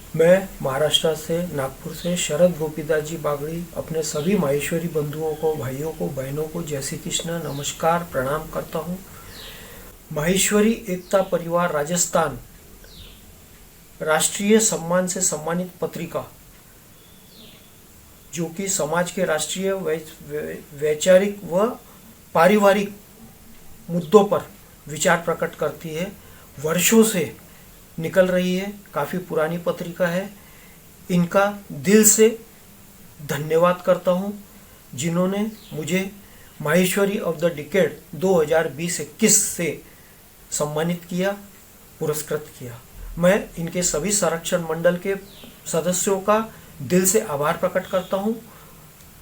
मैं महाराष्ट्र से, नागपुर से शरद गोपीदास जी बागड़ी अपने सभी माहेश्वरी बंधुओं को, भाइयों को, बहनों को जय श्री कृष्ण, नमस्कार, प्रणाम करता हूँ। माहेश्वरी एकता परिवार राजस्थान राष्ट्रीय सम्मान से सम्मानित पत्रिका, जो कि समाज के राष्ट्रीय वैचारिक व पारिवारिक मुद्दों पर विचार प्रकट करती है, वर्षों से निकल रही है। काफ़ी पुरानी पत्रिका है। इनका दिल से धन्यवाद करता हूँ, जिन्होंने मुझे माहेश्वरी ऑफ द डिकेड 2020-21 से सम्मानित किया, पुरस्कृत किया। मैं इनके सभी संरक्षण मंडल के सदस्यों का दिल से आभार प्रकट करता हूँ,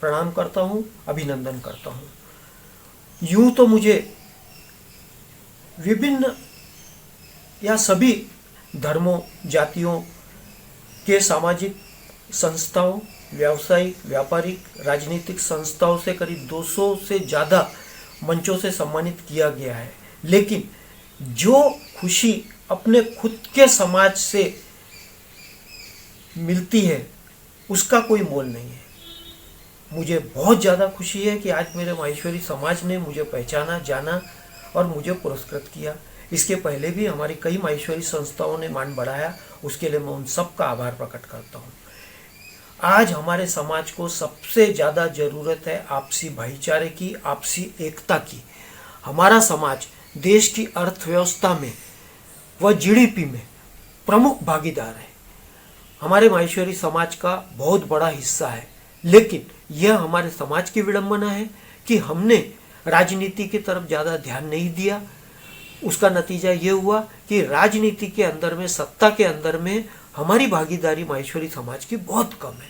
प्रणाम करता हूँ, अभिनंदन करता हूँ। यूँ तो मुझे विभिन्न या सभी धर्मों, जातियों के सामाजिक संस्थाओं, व्यावसायिक, व्यापारिक, राजनीतिक संस्थाओं से करीब 200 से ज़्यादा मंचों से सम्मानित किया गया है, लेकिन जो खुशी अपने खुद के समाज से मिलती है उसका कोई मोल नहीं है। मुझे बहुत ज़्यादा खुशी है कि आज मेरे माहेश्वरी समाज ने मुझे पहचाना, जाना और मुझे पुरस्कृत किया। इसके पहले भी हमारी कई माहेश्वरी संस्थाओं ने मान बढ़ाया, उसके लिए मैं उन सब का आभार प्रकट करता हूँ। आज हमारे समाज को सबसे ज़्यादा ज़रूरत है आपसी भाईचारे की, आपसी एकता की। हमारा समाज देश की अर्थव्यवस्था में व जीडीपी में प्रमुख भागीदार है। हमारे माहेश्वरी समाज का बहुत बड़ा हिस्सा है, लेकिन यह हमारे समाज की विडंबना है कि हमने राजनीति की तरफ ज़्यादा ध्यान नहीं दिया। उसका नतीजा ये हुआ कि राजनीति के अंदर में, सत्ता के अंदर में हमारी भागीदारी माहेश्वरी समाज की बहुत कम है।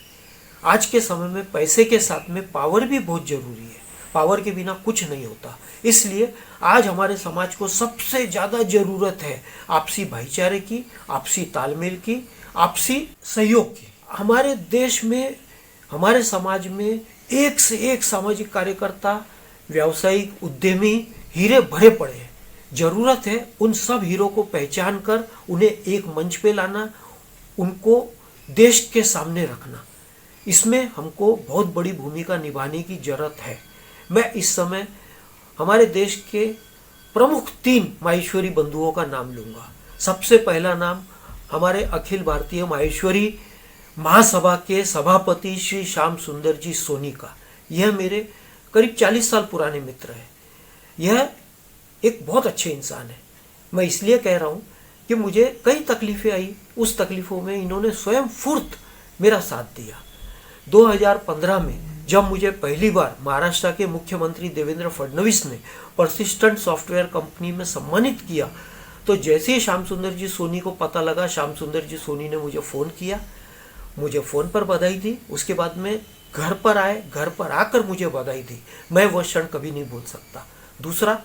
आज के समय में पैसे के साथ में पावर भी बहुत जरूरी है, पावर के बिना कुछ नहीं होता। इसलिए आज हमारे समाज को सबसे ज़्यादा ज़रूरत है आपसी भाईचारे की, आपसी तालमेल की, आपसी सहयोग की। हमारे देश में, हमारे समाज में एक से एक सामाजिक कार्यकर्ता, व्यावसायिक, उद्यमी हीरे भरे पड़े हैं। जरूरत है उन सब हीरो को पहचान कर उन्हें एक मंच पे लाना, उनको देश के सामने रखना। इसमें हमको बहुत बड़ी भूमिका निभाने की जरूरत है। मैं इस समय हमारे देश के प्रमुख 3 माहेश्वरी बंधुओं का नाम लूँगा। सबसे पहला नाम हमारे अखिल भारतीय माहेश्वरी महासभा के सभापति श्री श्याम सुंदर जी सोनी का। यह मेरे करीब 40 साल पुराने मित्र हैं। यह एक बहुत अच्छे इंसान है। मैं इसलिए कह रहा हूँ कि मुझे कई तकलीफ़ें आई, उस तकलीफ़ों में इन्होंने स्वयं फुर्त मेरा साथ दिया। 2015 में जब मुझे पहली बार महाराष्ट्र के मुख्यमंत्री देवेंद्र फडणवीस ने परसिस्टेंट सॉफ्टवेयर कंपनी में सम्मानित किया, तो जैसे ही श्याम सुंदर जी सोनी को पता लगा, श्याम सुंदर जी सोनी ने मुझे फ़ोन किया, मुझे फ़ोन पर बधाई दी। उसके बाद में घर पर आए, घर पर आकर मुझे बधाई दी। मैं वह क्षण कभी नहीं भूल सकता। दूसरा,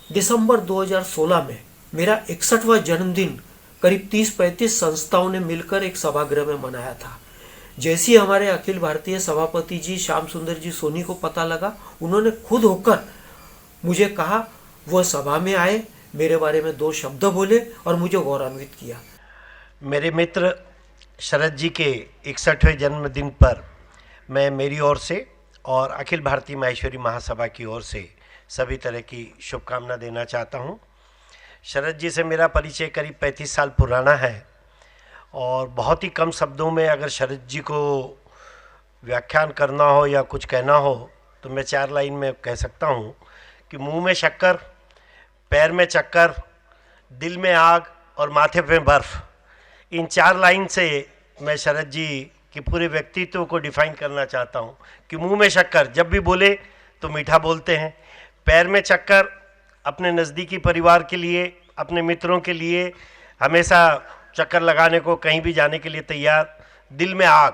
दिसंबर 2016 में मेरा 61वां जन्मदिन करीब 30-35 संस्थाओं ने मिलकर एक सभागृह में मनाया था। जैसे ही हमारे अखिल भारतीय सभापति जी श्याम सुंदर जी सोनी को पता लगा, उन्होंने खुद होकर मुझे कहा, वह सभा में आए, मेरे बारे में 2 शब्द बोले और मुझे गौरवान्वित किया। मेरे मित्र शरद जी के 61वें जन्मदिन पर मैं मेरी ओर से और अखिल भारतीय माहेश्वरी महासभा की ओर से सभी तरह की शुभकामना देना चाहता हूं। शरद जी से मेरा परिचय करीब 35 साल पुराना है और बहुत ही कम शब्दों में अगर शरद जी को व्याख्यान करना हो या कुछ कहना हो तो मैं 4 लाइन में कह सकता हूं कि मुंह में शक्कर, पैर में चक्कर, दिल में आग और माथे पे बर्फ़। इन 4 लाइन से मैं शरद जी के पूरे व्यक्तित्व को डिफ़ाइन करना चाहता हूं कि मुंह में शक्कर, जब भी बोले तो मीठा बोलते हैं। पैर में चक्कर, अपने नज़दीकी परिवार के लिए, अपने मित्रों के लिए हमेशा चक्कर लगाने को, कहीं भी जाने के लिए तैयार। दिल में आग,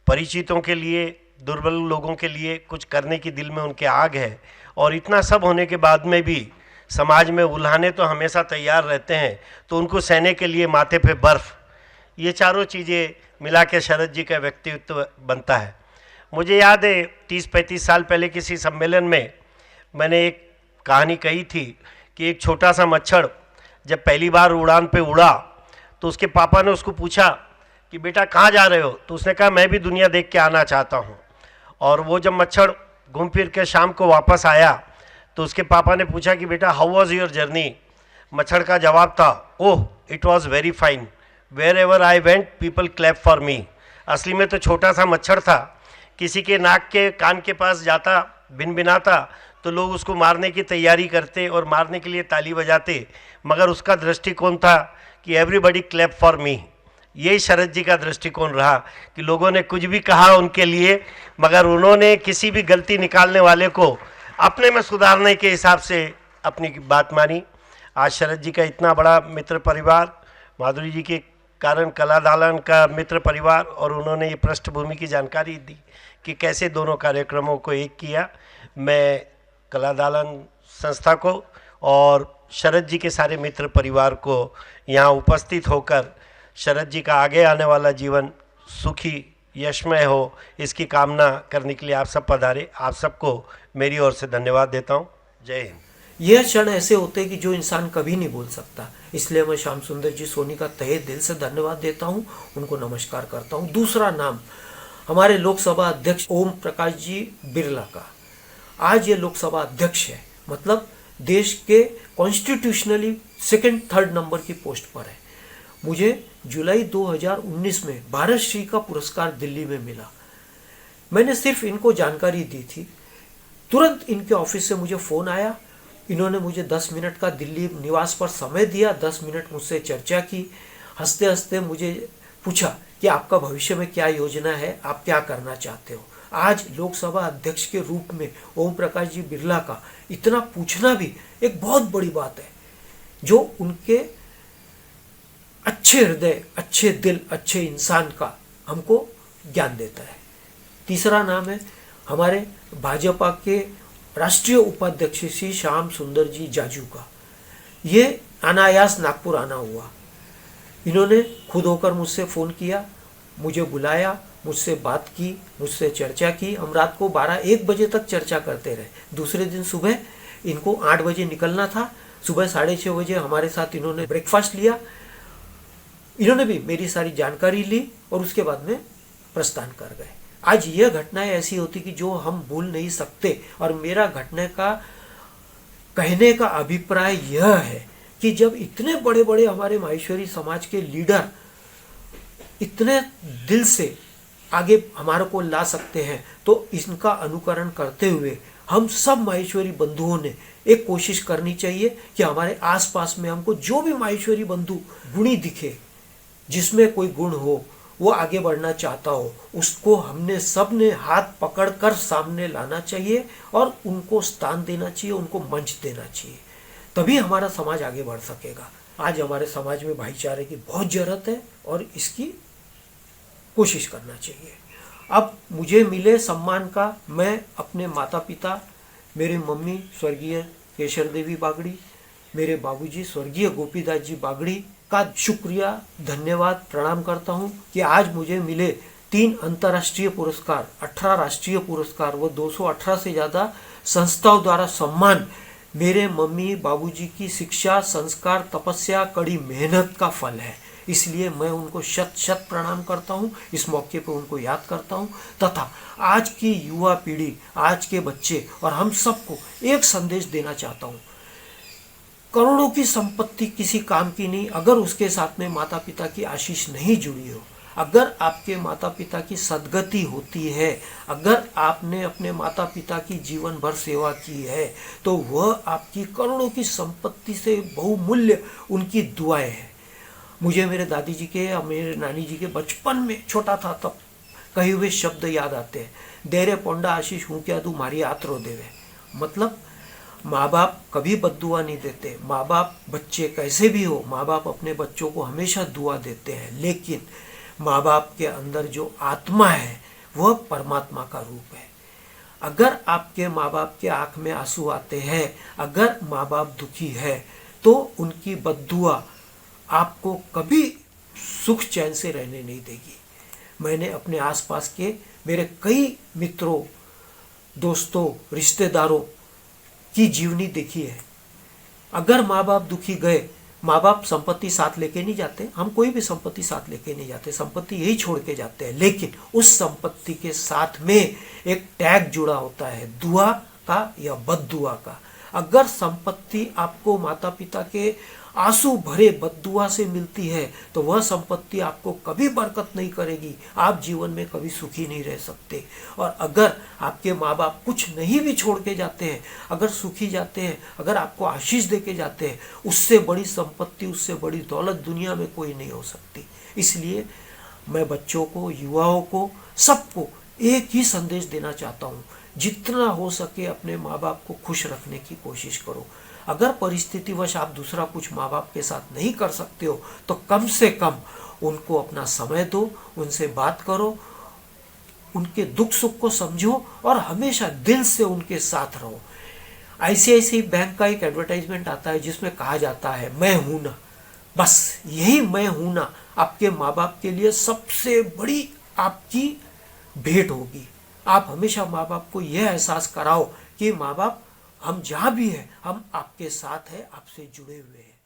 परिचितों के लिए, दुर्बल लोगों के लिए कुछ करने की दिल में उनके आग है। और इतना सब होने के बाद में भी समाज में उल्हाने तो हमेशा तैयार रहते हैं, तो उनको सहने के लिए माथे पे बर्फ़। ये चारों चीज़ें मिला के शरद जी का व्यक्तित्व बनता है। मुझे याद है 30-35 साल पहले किसी सम्मेलन में मैंने एक कहानी कही थी कि एक छोटा सा मच्छर जब पहली बार उड़ान पे उड़ा तो उसके पापा ने उसको पूछा कि बेटा कहाँ जा रहे हो, तो उसने कहा मैं भी दुनिया देख के आना चाहता हूँ। और वो जब मच्छर घूम फिर के शाम को वापस आया तो उसके पापा ने पूछा कि बेटा हाउ वॉज योर जर्नी। मच्छर का जवाब था, oh it was very fine, wherever I went people clap for me. असली में तो छोटा सा मच्छर था, किसी के नाक के कान के पास जाता, भिनभिनाता तो लोग उसको मारने की तैयारी करते और मारने के लिए ताली बजाते, मगर उसका दृष्टिकोण था कि एवरीबडी क्लैप फॉर मी। यही शरद जी का दृष्टिकोण रहा कि लोगों ने कुछ भी कहा उनके लिए, मगर उन्होंने किसी भी गलती निकालने वाले को अपने में सुधारने के हिसाब से अपनी बात मानी। आज शरद जी का इतना बड़ा मित्र परिवार, माधुरी जी के कारण कला दालन का मित्र परिवार, और उन्होंने ये पृष्ठभूमि की जानकारी दी कि कैसे दोनों कार्यक्रमों को एक किया। मैं कला दालन संस्था को और शरद जी के सारे मित्र परिवार को यहाँ उपस्थित होकर शरद जी का आगे आने वाला जीवन सुखी यशमय हो, इसकी कामना करने के लिए आप सब पधारे। आप सबको मेरी ओर से धन्यवाद देता हूँ। जय हिंद। यह क्षण ऐसे होते हैं कि जो इंसान कभी नहीं भूल सकता, इसलिए मैं श्याम सुंदर जी सोनी का तहे दिल से धन्यवाद देता हूँ, उनको नमस्कार करता हूँ। दूसरा नाम हमारे लोकसभा अध्यक्ष ओम प्रकाश जी बिरला का। आज ये लोकसभा अध्यक्ष है, मतलब देश के कॉन्स्टिट्यूशनली सेकंड थर्ड नंबर की पोस्ट पर है। मुझे जुलाई 2019 में भारत श्री का पुरस्कार दिल्ली में मिला। मैंने सिर्फ इनको जानकारी दी थी, तुरंत इनके ऑफिस से मुझे फ़ोन आया। इन्होंने मुझे 10 मिनट का दिल्ली निवास पर समय दिया, 10 मिनट मुझसे चर्चा की। हंसते हंसते मुझे पूछा कि आपका भविष्य में क्या योजना है, आप क्या करना चाहते हो। आज लोकसभा अध्यक्ष के रूप में ओम प्रकाश जी बिरला का इतना पूछना भी एक बहुत बड़ी बात है, जो उनके अच्छे हृदय, अच्छे दिल, अच्छे इंसान का हमको ज्ञान देता है। तीसरा नाम है हमारे भाजपा के राष्ट्रीय उपाध्यक्ष श्री श्याम सुंदर जी जाजू का। ये अनायास नागपुर आना हुआ। इन्होंने खुद होकर मुझसे फ़ोन किया, मुझे बुलाया, मुझसे बात की, मुझसे चर्चा की। हम रात को 12-1 बजे तक चर्चा करते रहे। दूसरे दिन सुबह इनको 8 बजे निकलना था। सुबह 6:30 बजे हमारे साथ इन्होंने ब्रेकफास्ट लिया। इन्होंने भी मेरी सारी जानकारी ली और उसके बाद में प्रस्थान कर गए। आज यह घटनाएं ऐसी होती कि जो हम भूल नहीं सकते। और मेरा घटना का कहने का अभिप्राय यह है कि जब इतने बड़े बड़े हमारे माहेश्वरी समाज के लीडर इतने दिल से आगे हमारे को ला सकते हैं, तो इनका अनुकरण करते हुए हम सब माहेश्वरी बंधुओं ने एक कोशिश करनी चाहिए कि हमारे आसपास में हमको जो भी माहेश्वरी बंधु गुणी दिखे, जिसमें कोई गुण हो, वो आगे बढ़ना चाहता हो, उसको हमने सब ने हाथ पकड़कर सामने लाना चाहिए और उनको स्थान देना चाहिए, उनको मंच देना चाहिए। तभी हमारा समाज आगे बढ़ सकेगा। आज हमारे समाज में भाईचारे की बहुत जरूरत है और इसकी कोशिश करना चाहिए। अब मुझे मिले सम्मान का मैं अपने माता पिता, मेरी मम्मी स्वर्गीय केशर देवी बागड़ी, मेरे बाबूजी स्वर्गीय गोपीदास जी बागड़ी का शुक्रिया, धन्यवाद, प्रणाम करता हूं कि आज मुझे मिले 3 अंतर्राष्ट्रीय पुरस्कार, 18 राष्ट्रीय पुरस्कार व 218 से ज़्यादा संस्थाओं द्वारा सम्मान मेरे मम्मी बाबूजी की शिक्षा, संस्कार, तपस्या, कड़ी मेहनत का फल है। इसलिए मैं उनको शत शत प्रणाम करता हूँ। इस मौके पर उनको याद करता हूँ तथा आज की युवा पीढ़ी, आज के बच्चे और हम सबको एक संदेश देना चाहता हूँ। करोड़ों की संपत्ति किसी काम की नहीं अगर उसके साथ में माता पिता की आशीष नहीं जुड़ी हो। अगर आपके माता पिता की सद्गति होती है, अगर आपने अपने माता पिता की जीवन भर सेवा की है, तो वह आपकी करोड़ों की संपत्ति से बहुमूल्य उनकी दुआएं हैं। मुझे मेरे दादी जी के और मेरे नानी जी के बचपन में छोटा था तब कहे हुए शब्द याद आते हैं, देरे पोंडा आशीष हूँ क्या तू मारी आतरो देवे। मतलब माँ बाप कभी बद्दुआ नहीं देते। माँ बाप, बच्चे कैसे भी हो, माँ बाप अपने बच्चों को हमेशा दुआ देते हैं, लेकिन माँ बाप के अंदर जो आत्मा है वह परमात्मा का रूप है। अगर आपके माँ बाप के आँख में आंसू आते हैं, अगर माँ बाप दुखी है, तो उनकी बद्दुआ आपको कभी सुख चैन से रहने नहीं देगी। मैंने अपने आसपास के मेरे कई मित्रों, दोस्तों, रिश्तेदारों की जीवनी देखी है। अगर माँ बाप दुखी गए, माँ बाप संपत्ति साथ लेके नहीं जाते, हम कोई भी संपत्ति साथ लेके नहीं जाते, संपत्ति यही छोड़ के जाते हैं। लेकिन उस संपत्ति के साथ में एक टैग जुड़ा होता है, दुआ का या बद्दुआ का। अगर संपत्ति आपको माता पिता के आंसू भरे बद्दुआ से मिलती है तो वह संपत्ति आपको कभी बरकत नहीं करेगी, आप जीवन में कभी सुखी नहीं रह सकते। और अगर आपके माँ बाप कुछ नहीं भी छोड़ के जाते हैं, अगर सुखी जाते हैं, अगर आपको आशीष दे के जाते हैं, उससे बड़ी संपत्ति, उससे बड़ी दौलत दुनिया में कोई नहीं हो सकती। इसलिए मैं बच्चों को, युवाओं को, सबको एक ही संदेश देना चाहता हूँ, जितना हो सके अपने माँ बाप को खुश रखने की कोशिश करो। अगर परिस्थितिवश आप दूसरा कुछ माँ बाप के साथ नहीं कर सकते हो तो कम से कम उनको अपना समय दो, उनसे बात करो, उनके दुख सुख को समझो और हमेशा दिल से उनके साथ रहो। आईसीआईसीआई बैंक का एक एडवर्टाइजमेंट आता है जिसमें कहा जाता है, मैं हूं ना। बस यही मैं हूं ना आपके माँ बाप के लिए सबसे बड़ी आपकी भेंट होगी। आप हमेशा माँ बाप को यह एहसास कराओ कि माँ बाप, हम जहाँ भी हैं हम आपके साथ हैं, आपसे जुड़े हुए हैं।